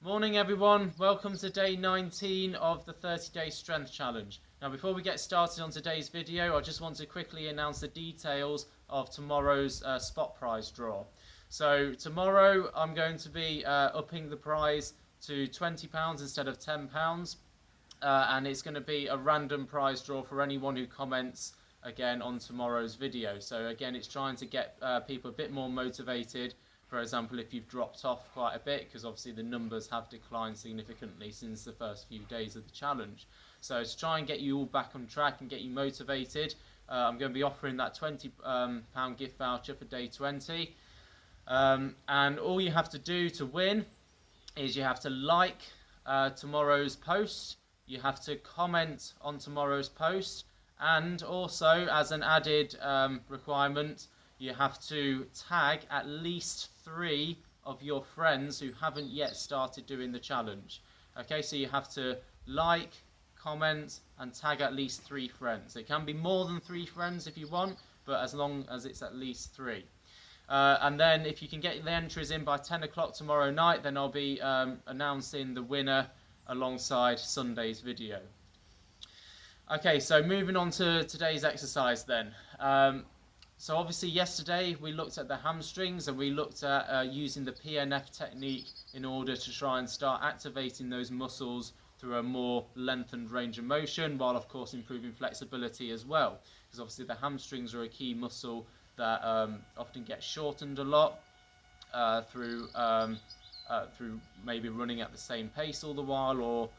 Morning everyone, welcome to day 19 of the 30-day strength challenge. Now before we get started on today's video, I just want to quickly announce the details of tomorrow's spot prize draw. So tomorrow I'm going to be upping the prize to £20 instead of £10, and it's going to be a random prize draw for anyone who comments again on tomorrow's video. So again, it's trying to get people a bit more motivated. For example, if you've dropped off quite a bit, because obviously the numbers have declined significantly since the first few days of the challenge. So to try and get you all back on track and get you motivated, I'm going to be offering that £20 gift voucher for day 20. And all you have to do to win is you have to like tomorrow's post, you have to comment on tomorrow's post, and also as an added requirement, you have to tag at least 3 of your friends who haven't yet started doing the challenge. Okay, so you have to like, comment, and tag at least 3 friends. It can be more than 3 friends if you want, but as long as it's at least 3. And then if you can get the entries in by 10 o'clock tomorrow night, then I'll be announcing the winner alongside Sunday's video. Okay, so moving on to today's exercise then. So obviously yesterday we looked at the hamstrings and we looked at using the PNF technique in order to try and start activating those muscles through a more lengthened range of motion, while of course improving flexibility as well, because obviously the hamstrings are a key muscle that often gets shortened a lot through maybe running at the same pace all the while, or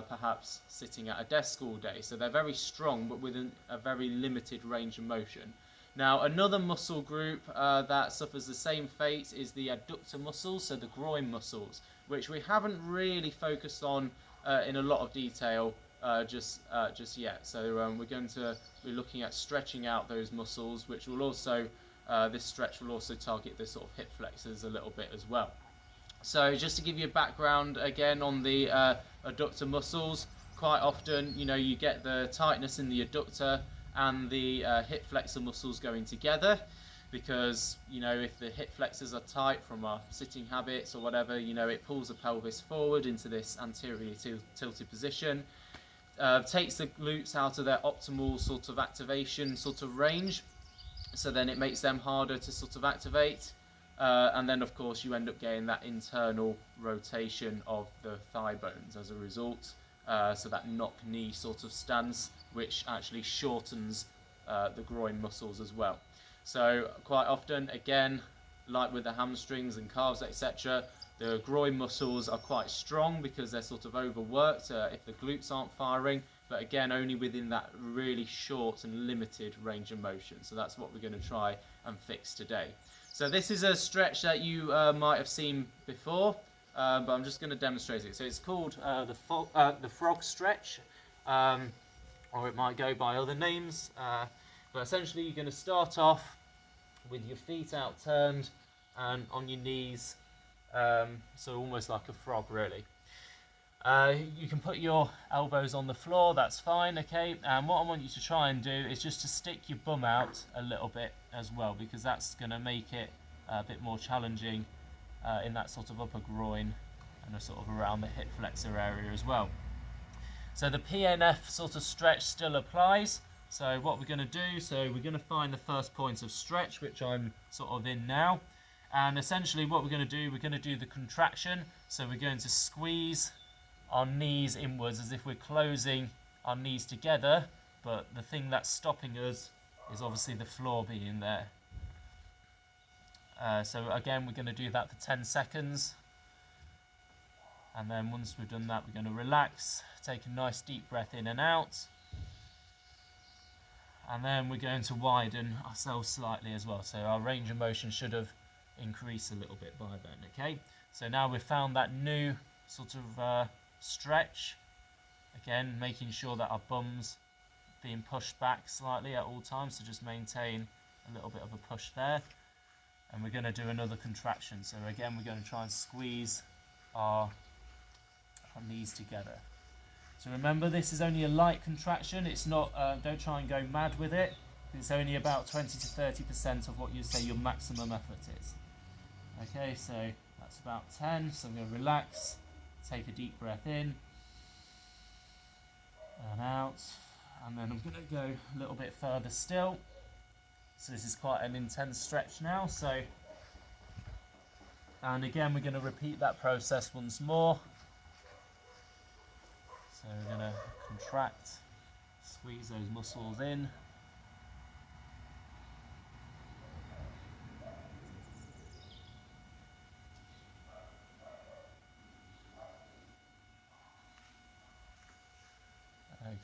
perhaps sitting at a desk all day. So they're very strong but within a very limited range of motion. Now another muscle group that suffers the same fate is the adductor muscles, so the groin muscles, which we haven't really focused on in a lot of detail just yet. So we're going to be looking at stretching out those muscles, which will also, this stretch will also target the sort of hip flexors a little bit as well. So just to give you a background again on the adductor muscles, quite often you get the tightness in the adductor and the hip flexor muscles going together, because if the hip flexors are tight from our sitting habits or whatever, it pulls the pelvis forward into this anteriorly tilted position, takes the glutes out of their optimal sort of activation sort of range, so then it makes them harder to sort of activate, and then of course you end up getting that internal rotation of the thigh bones as a result. So that knock knee sort of stance, which actually shortens the groin muscles as well. So quite often, again, like with the hamstrings and calves, etc., the groin muscles are quite strong because they're sort of overworked if the glutes aren't firing, but again only within that really short and limited range of motion. So that's what we're going to try and fix today. So this is a stretch that you might have seen before, but I'm just going to demonstrate it. So it's called the frog stretch, or it might go by other names, but essentially you're going to start off with your feet out turned and on your knees, so almost like a frog really. You can put your elbows on the floor, that's fine, okay, and what I want you to try and do is just to stick your bum out a little bit as well, because that's going to make it a bit more challenging in that sort of upper groin and a sort of around the hip flexor area as well. So the PNF sort of stretch still applies. So what we're going to do, so we're going to find the first point of stretch, which I'm sort of in now, and essentially what we're going to do, we're going to do the contraction. So we're going to squeeze our knees inwards as if we're closing our knees together, but the thing that's stopping us is obviously the floor being there. So again, we're going to do that for 10 seconds. And then once we've done that, we're going to relax, take a nice deep breath in and out. And then we're going to widen ourselves slightly as well. So our range of motion should have increased a little bit by then, okay? So now we've found that new sort of stretch. Again, making sure that our bum's being pushed back slightly at all times, so just maintain a little bit of a push there. And we're going to do another contraction. So again, we're going to try and squeeze our knees together. So remember, this is only a light contraction. It's not, don't try and go mad with it. It's only about 20 to 30% of what you say your maximum effort is. Okay, so that's about 10. So I'm going to relax take a deep breath in and out, and then I'm going to go a little bit further still. So this is quite an intense stretch now, and again we're going to repeat that process once more. So we're going to contract, squeeze those muscles in.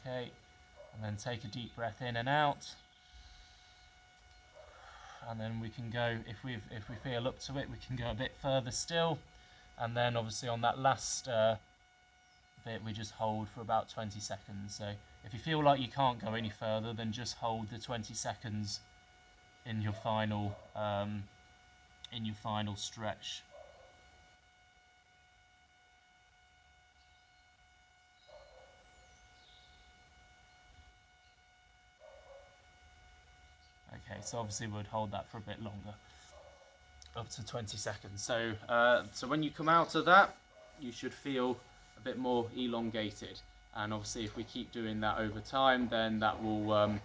Okay, and then take a deep breath in and out. And then we can go, if we feel up to it, we can go a bit further still. And then obviously on that last bit, we just hold for about 20 seconds. So if you feel like you can't go any further, then just hold the 20 seconds in your final stretch. Okay, so obviously we'd hold that for a bit longer, up to 20 seconds. So when you come out of that, you should feel a bit more elongated. And obviously if we keep doing that over time, then that will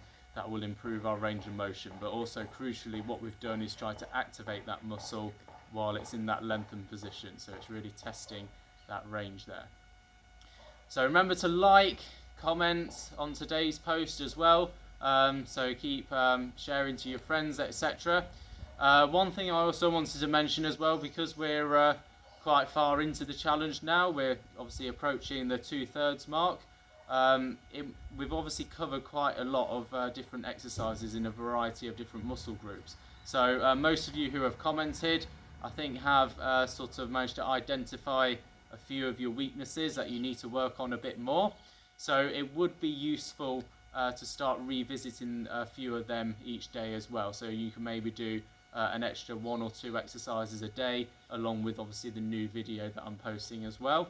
improve our range of motion. But also crucially, what we've done is try to activate that muscle while it's in that lengthened position. So it's really testing that range there. So remember to like, comment on today's post as well. So keep sharing to your friends, etc. One thing I also wanted to mention as well, because we're quite far into the challenge now, we're obviously approaching the 2/3 mark. We've obviously covered quite a lot of different exercises in a variety of different muscle groups. So most of you who have commented, I think, have sort of managed to identify a few of your weaknesses that you need to work on a bit more. So it would be useful to start revisiting a few of them each day as well. So you can maybe do an extra 1 or 2 exercises a day, along with obviously the new video that I'm posting as well.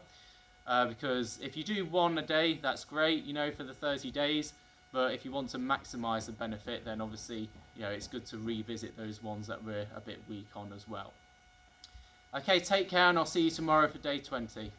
Because if you do 1 a day, that's great, for the 30 days. But if you want to maximize the benefit, then obviously, it's good to revisit those ones that we're a bit weak on as well. Okay, take care, and I'll see you tomorrow for day 20.